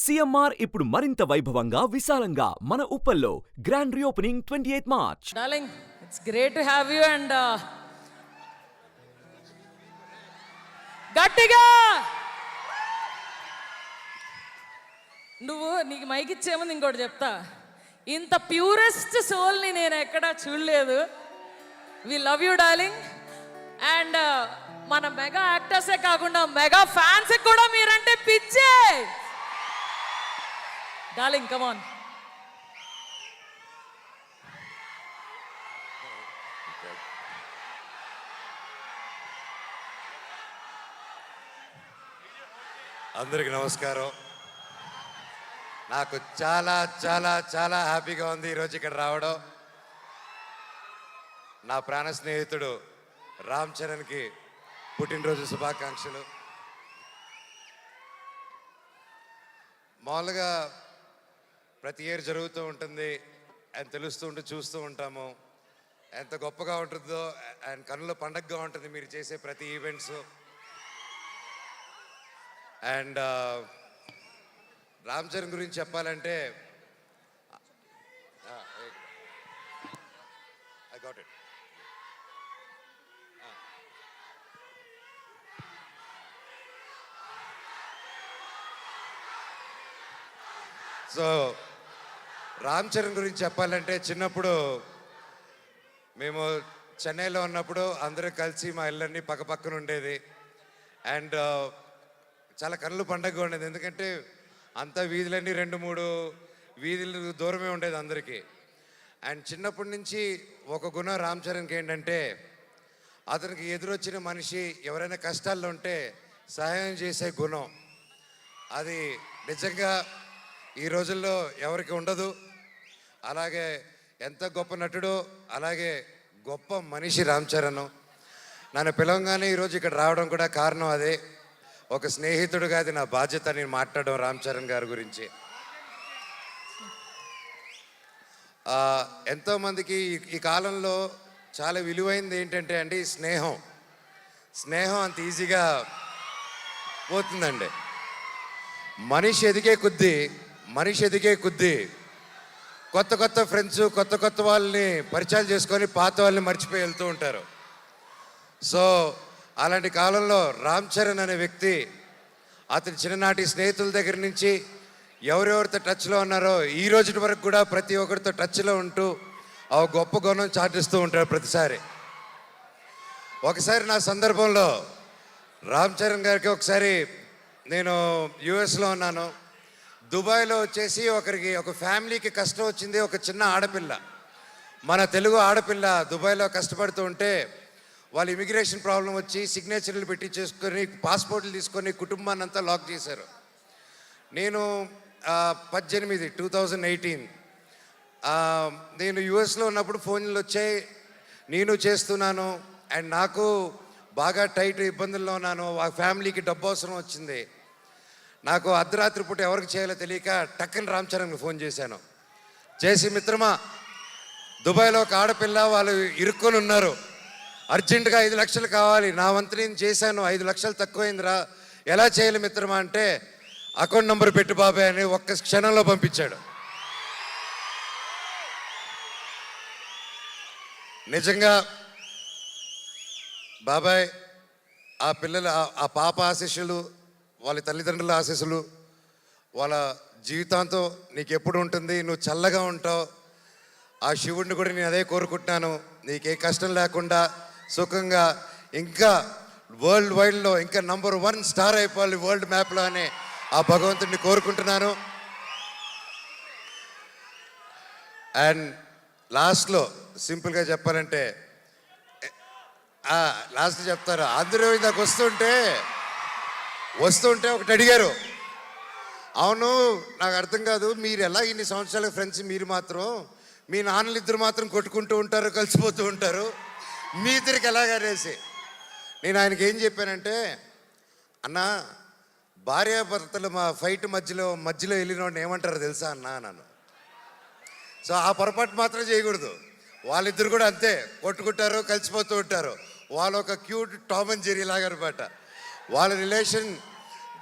CMR ఇప్పుడు మరింత వైభవంగా విశాలంగా మన ఉప్పల్లో grand reopening 28 March. Darling, it's great to have you and గట్టిగా నువ్వు నీకు మైక్ ఇచ్చేముంది ఇంకోటి చెప్తా. ఇంత ప్యూరెస్ట్ సోల్ని నేను ఎక్కడా చూడలేదు. We love you darling. And మన మెగా యాక్టర్సే కాకుండా మెగా ఫ్యాన్స్ కూడా మీరంటే పిచ్చే. Darling come on. అందరికి నమస్కారం. నాకు చాలా చాలా చాలా హ్యాపీగా ఉంది ఈరోజు ఇక్కడ రావడం. నా ప్రాణ స్నేహితుడు రామ్ చరణ్కి పుట్టినరోజు శుభాకాంక్షలు. మామూలుగా ప్రతి ఇయర్ జరుగుతూ ఉంటుంది అని తెలుస్తూ ఉంటే చూస్తూ ఉంటాము. ఎంత గొప్పగా ఉంటుందో అండ్ కన్నుల పండగగా ఉంటుంది మీరు చేసే ప్రతి ఈవెంట్స్. అండ్ రామ్ చరణ్ గురించి చెప్పాలంటే I got it. So Ram Charan గురించి చెప్పాలంటే చిన్నప్పుడు మేము చెన్నైలో ఉన్నప్పుడు అందరూ కలిసి మా ఇళ్ళన్నీ పక్కపక్కన ఉండేది. అండ్ చాలా కళ్ళు పండగగా ఉండేది. ఎందుకంటే అంత వీధులన్నీ 2-3 వీధులు దూరమే ఉండేది అందరికీ. అండ్ చిన్నప్పటి నుంచి ఒక గుణం రామ్ చరణ్కి ఏంటంటే అతనికి ఎదురొచ్చిన మనిషి ఎవరైనా కష్టాల్లో ఉంటే సహాయం చేసే గుణం. అది నిజంగా ఈ రోజుల్లో ఎవరికి ఉండదు. అలాగే ఎంత గొప్ప నటుడో అలాగే గొప్ప మనిషి రామ్ చరణ్. నన్ను పిలవగానే ఈరోజు ఇక్కడ రావడం కూడా కారణం అదే. ఒక స్నేహితుడుగా అది నా బాధ్యత నేను మాట్లాడడం రామ్ చరణ్ గారి గురించి. ఎంతోమందికి ఈ కాలంలో చాలా విలువైనది ఏంటంటే అండి స్నేహం. స్నేహం అంత ఈజీగా పోతుందండి. మనిషి ఎదిగే కొద్దీ కొత్త కొత్త ఫ్రెండ్స్ కొత్త కొత్త వాళ్ళని పరిచయాలు చేసుకొని పాత వాళ్ళని మర్చిపోయి వెళ్తూ ఉంటారు. సో అలాంటి కాలంలో రామ్ చరణ్ అనే వ్యక్తి అతని చిన్ననాటి స్నేహితుల దగ్గర నుంచి ఎవరెవరితో టచ్లో ఉన్నారో ఈ రోజు వరకు కూడా ప్రతి ఒక్కరితో టచ్లో ఉంటూ ఆ గొప్ప గుణం చాటిస్తూ ఉంటారు ప్రతిసారి. ఒకసారి నా సందర్భంలో రామ్ చరణ్ గారికి ఒకసారి నేను యుఎస్లో ఉన్నాను. దుబాయ్లో వచ్చేసి ఒక ఫ్యామిలీకి కష్టం వచ్చింది. ఒక చిన్న ఆడపిల్ల, మన తెలుగు ఆడపిల్ల దుబాయ్లో కష్టపడుతూ ఉంటే వాళ్ళు ఇమిగ్రేషన్ ప్రాబ్లం వచ్చి సిగ్నేచర్లు పెట్టి చేసుకొని పాస్పోర్ట్లు తీసుకొని కుటుంబాన్ని అంతా లాక్ చేశారు. నేను 2018 నేను యుఎస్లో ఉన్నప్పుడు ఫోన్లు వచ్చాయి. నేను చేస్తున్నాను అండ్ నాకు బాగా టైట్ ఇబ్బందుల్లో ఉన్నాను. ఆ ఫ్యామిలీకి డబ్బు అవసరం వచ్చింది. నాకు అర్ధరాత్రి పూట ఎవరికి చేయాలో తెలియక టక్కని రామ్ చరణ్కి ఫోన్ చేశాను. చేసి మిత్రమా, దుబాయ్లో ఒక ఆడపిల్ల వాళ్ళు ఇరుక్కొని ఉన్నారు, అర్జెంటుగా 5 లక్షలు కావాలి. నా వంతు నేను చేశాను, 5 లక్షలు తక్కువైందిరా, ఎలా చేయాలి మిత్రమా అంటే అకౌంట్ నెంబర్ పెట్టు బాబాయ్ అని ఒక్క క్షణంలో పంపించాడు. నిజంగా బాబాయ్ ఆ పిల్లలు ఆ పాప ఆశీస్సులు, వాళ్ళ తల్లిదండ్రుల ఆశీస్సులు వాళ్ళ జీవితాంతం నీకు ఎప్పుడు ఉంటుంది. నువ్వు చల్లగా ఉంటావు. ఆ శివుడిని కూడా నేను అదే కోరుకుంటున్నాను. నీకే కష్టం లేకుండా సుఖంగా ఇంకా వరల్డ్ వైడ్లో ఇంకా నంబర్ 1 స్టార్ అయిపోవాలి వరల్డ్ మ్యాప్లో అని ఆ భగవంతుడిని కోరుకుంటున్నాను. అండ్ లాస్ట్లో సింపుల్గా చెప్పాలంటే లాస్ట్ చెప్తారు. అందరూ ఇందాక వస్తుంటే ఒకటి అడిగారు, అవును నాకు అర్థం కాదు, మీరు ఎలా ఇన్ని సంవత్సరాల ఫ్రెండ్స్, మీరు మాత్రం మీ నాన్నలు ఇద్దరు మాత్రం కొట్టుకుంటూ ఉంటారు, కలిసిపోతూ ఉంటారు, మీ ఇద్దరికి ఎలాగనేసి నేను ఆయనకి ఏం చెప్పానంటే, అన్న భార్యాభర్తలు మా ఫైట్ మధ్యలో వెళ్ళినోడిని ఏమంటారో తెలుసా అన్న నన్ను. సో ఆ పొరపాటు మాత్రం చేయకూడదు. వాళ్ళిద్దరు కూడా అంతే కొట్టుకుంటారు, కలిసిపోతూ ఉంటారు. వాళ్ళు ఒక క్యూట్ టామ్ అండ్ జెర్రీ లాగా అనమాట. వాళ్ళ రిలేషన్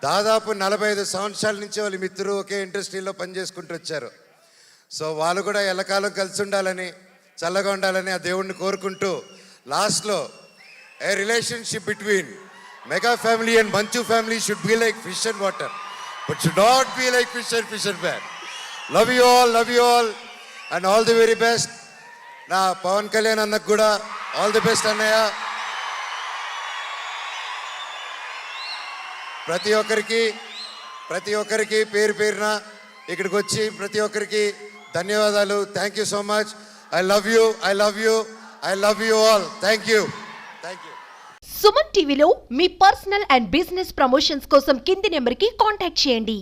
దాదాపు 45 సంవత్సరాల నుంచి వాళ్ళ మిత్రులు ఒకే ఇండస్ట్రీలో పనిచేసుకుంటూ వచ్చారు. సో వాళ్ళు కూడా ఎల్లకాలం కలిసి ఉండాలని, చల్లగా ఉండాలని ఆ దేవుణ్ణి కోరుకుంటూ లాస్ట్లో a relationship between mega family and Manchu family should be like fish and water, but should not be like fish and bad. Love you all and all the very best. నా పవన్ కళ్యాణ్ అన్నకు కూడా ఆల్ ది బెస్ట్ అన్నయ్య. ప్రతి ఒక్కరికి పేరు పేరున ఇక్కడికి వచ్చి ప్రతి ఒక్కరికి ధన్యవాదాలు. Thank you so much. I love you all. Thank you. Suman టీవీలో మీ పర్సనల్ అండ్ బిజినెస్ ప్రమోషన్స్ కోసం కింది నెంబర్కి కాంటాక్ట్ చేయండి.